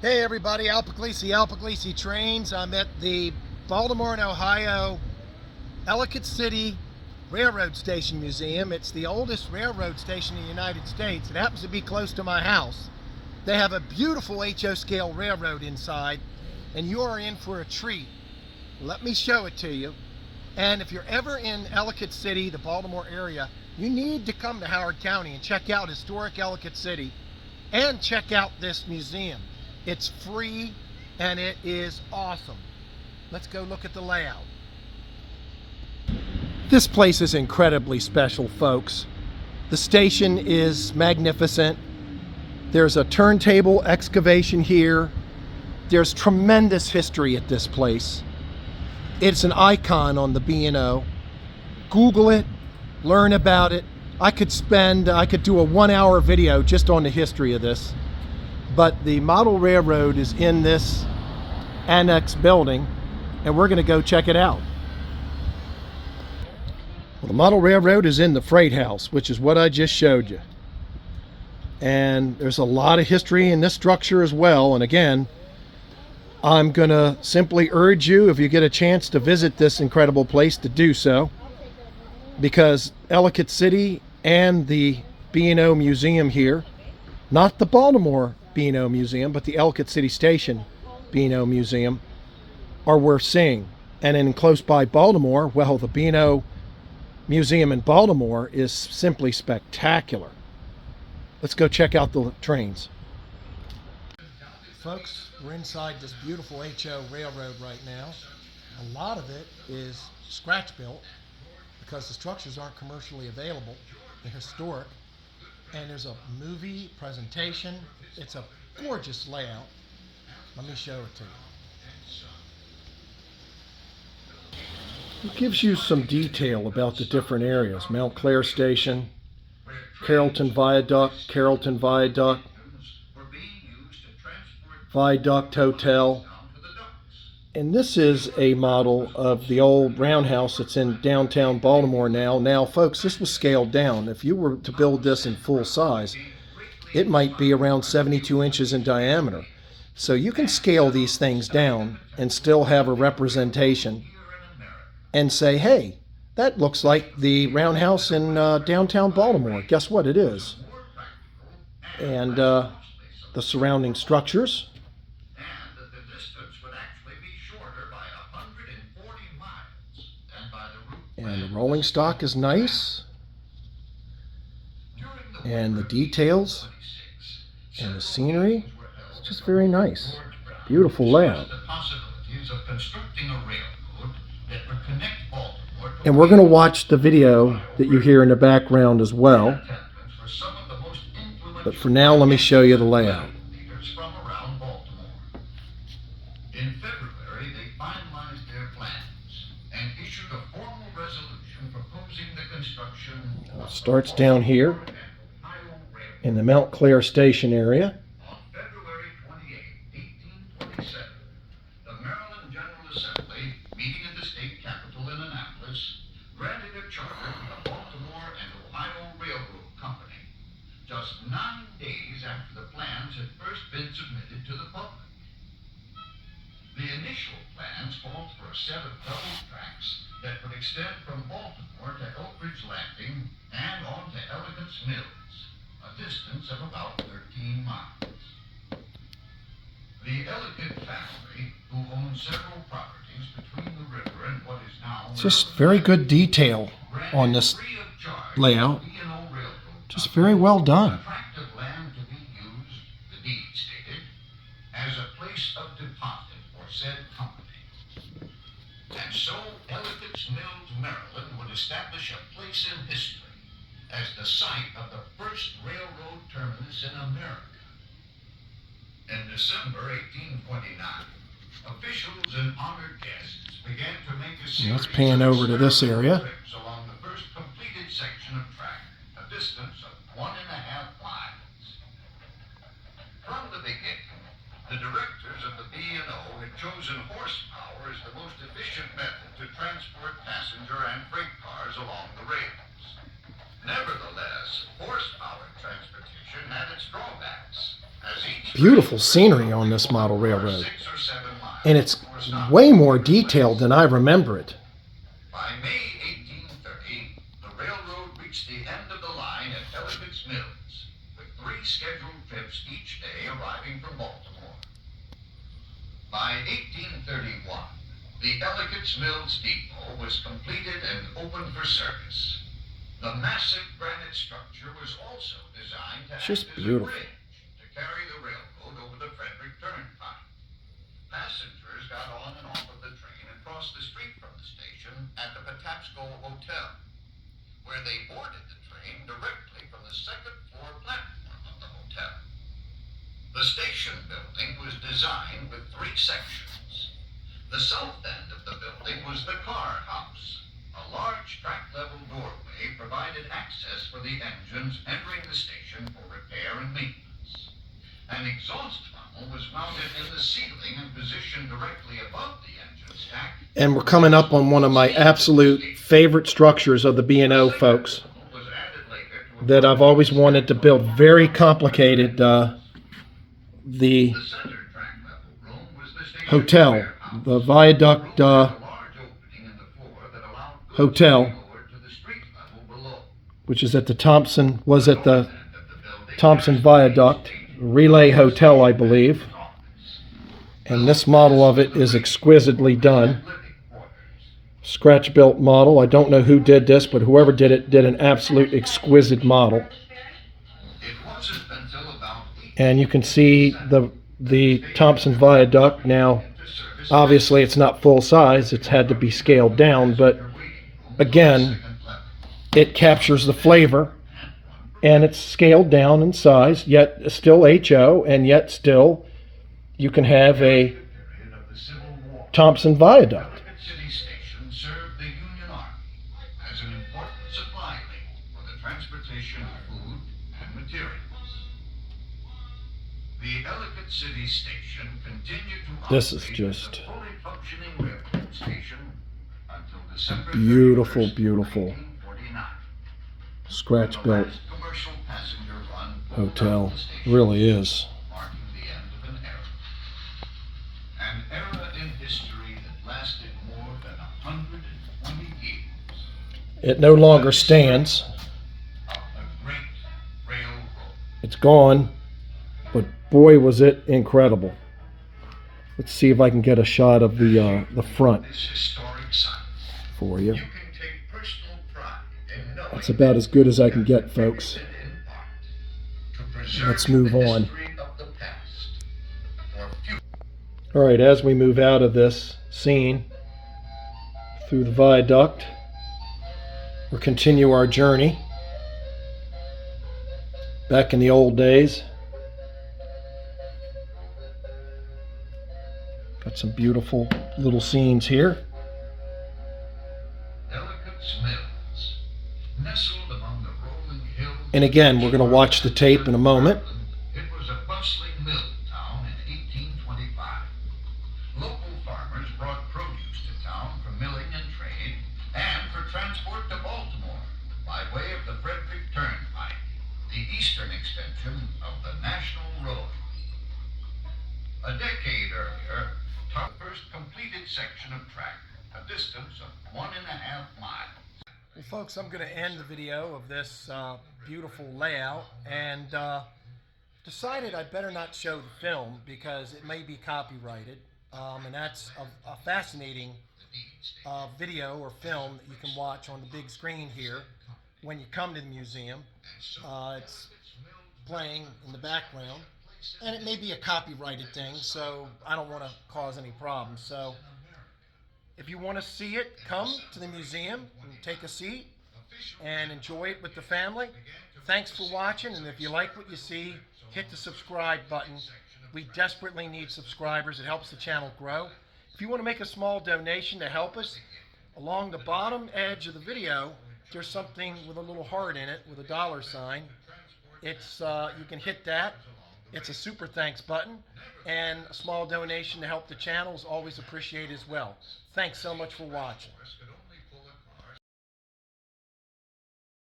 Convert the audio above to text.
Hey everybody, Al Puglisi Trains. I'm at the Baltimore and Ohio Ellicott City Railroad Station Museum. It's the oldest railroad station in the United States. It happens to be close to my house. They have a beautiful HO scale railroad inside, and you are in for a treat. Let me show it to you. And if you're ever in Ellicott City, the Baltimore area, you need to come to Howard County and check out historic Ellicott City and check out this museum. It's free and it is awesome. Let's go look at the layout. This place is incredibly special, folks. The station is magnificent. There's a turntable excavation here. There's tremendous history at this place. It's an icon on the B&O. Google it, learn about it. I could do a 1-hour video just on the history of this. But the model railroad is in this annex building, and we're going to go check it out. Well, the model railroad is in the freight house, which is what I just showed you. And there's a lot of history in this structure as well. And again, I'm going to simply urge you, if you get a chance to visit this incredible place, to do so. Because Ellicott City and the B&O Museum here, not the Baltimore B&O Museum, but the Ellicott City Station B&O Museum, are worth seeing. And in close by Baltimore, well, the B&O Museum in Baltimore is simply spectacular. Let's go check out the trains. Folks, we're inside this beautiful HO railroad right now. A lot of it is scratch built because the structures aren't commercially available. They're historic. And there's a movie presentation. It's a gorgeous layout. Let me show it to you. It gives you some detail about the different areas. Mount Clair Station, Carrollton Viaduct, Viaduct Hotel. And this is a model of the old roundhouse that's in downtown Baltimore now. Now, folks, this was scaled down. If you were to build this in full size, it might be around 72 inches in diameter. So you can scale these things down and still have a representation and say, hey, that looks like the roundhouse in downtown Baltimore. Guess what? It is. And the surrounding structures. And the rolling stock is nice. And the details and the scenery is just very nice. Beautiful layout. And we're going to watch the video that you hear in the background as well. But for now, let me show you the layout. In February, they finalized their plans and issued a formal resolution proposing the construction. It starts down here in the Mount Clair Station area. On February 28, 1827, the Maryland General Assembly, meeting at the state capitol in Annapolis, granted a charter to the Baltimore and Ohio Railroad Company, just 9 days after the plans had first been submitted to the public. The initial plans called for a set of double tracks that would extend from Baltimore to Elkridge Landing and on to Ellicott's Mills, a distance of about 13 miles. The Ellicott family, who owned several properties between the river and what is now... Just very good detail on this layout. Just very well done. Land to be used, the deed stated, as a place of deposit for said company. And so Ellicott's Mills, Maryland would establish a place in history as the site of the first railroad terminus in America. In December 1829, officials and honored guests began to make a series Let's pan over to this area. Along the first completed section of track, a distance of 1.5 miles. From the beginning, the directors of the B&O had chosen horsepower as the most efficient method to transport passenger and freight cars along the rails. Nevertheless, horsepower transportation had its drawbacks, as each beautiful scenery on this model railroad. And it's way more detailed than I remember it. By May 1830, the railroad reached the end of the line at Ellicott's Mills, with 3 scheduled trips each day arriving from Baltimore. By 1831, the Ellicott's Mills depot was completed and open for service. The massive granite structure was also designed to act as a bridge to carry the railroad over the Frederick Turnpike. Passengers got on and off of the train and crossed the street from the station at the Patapsco Hotel, where they boarded the train directly from the second floor platform of the hotel. The station building was designed with 3 sections. The south end of the building was the car house. A large track-level doorway provided access for the engines entering the station for repair and maintenance. An exhaust funnel was mounted in the ceiling and positioned directly above the engine stack. And we're coming up on one of my absolute favorite structures of the B&O, folks, that I've always wanted to build. Very complicated. The hotel, the Viaduct Hotel, which is at the Thompson Viaduct, Relay Hotel, I believe. And this model of it is exquisitely done. Scratch-built model. I don't know who did this, but whoever did it did an absolute exquisite model. And you can see the Thompson Viaduct now. Obviously, it's not full size. It's had to be scaled down, but again, it captures the flavor, and it's scaled down in size, yet still HO, and yet still you can have a Thompson Viaduct. Ellicott City Station served the Union Army as an important supply link for the transportation of food and materials. The Ellicott City Station continued to This is operate just as a fully functioning railroad station until December beautiful, 31st, beautiful 1949. scratch-built The last commercial passenger run hotel. of the station, Really is. marking the end of an era. An era in history that lasted more than 120 years. It no longer stands. Of a great railroad. It's gone, but boy, was it incredible. Let's see if I can get a shot of the front This historic site, for you. you can take personal pride in knowing That's about as good as I can get, folks. in part to preserve Let's move the on. history of the past for future. All right, as we move out of this scene through the viaduct, we'll continue our journey back in the old days. Got some beautiful little scenes here. Ellicott's Mills, nestled among the rolling hills. And again, we're going to watch the tape in a moment. It was a bustling mill town in 1825. Local farmers brought produce to town for milling and trade, and for transport to Baltimore by way of the Frederick Turnpike, the eastern extension of the National Road. A decade earlier, the first completed section of track, a distance of 1.5 miles. Well, folks, I'm going to end the video of this beautiful layout, and decided I better not show the film because it may be copyrighted, and that's a fascinating video or film that you can watch on the big screen here when you come to the museum. It's playing in the background, and it may be a copyrighted thing, so I don't want to cause any problems. So if you want to see it, come to the museum and take a seat and enjoy it with the family. Thanks for watching, and if you like what you see, hit the subscribe button. We desperately need subscribers. It helps the channel grow. If you want to make a small donation to help us, along the bottom edge of the video, there's something with a little heart in it with a dollar sign. It's you can hit that. It's a super thanks button, and a small donation to help the channel is always appreciated as well. Thanks so much for watching.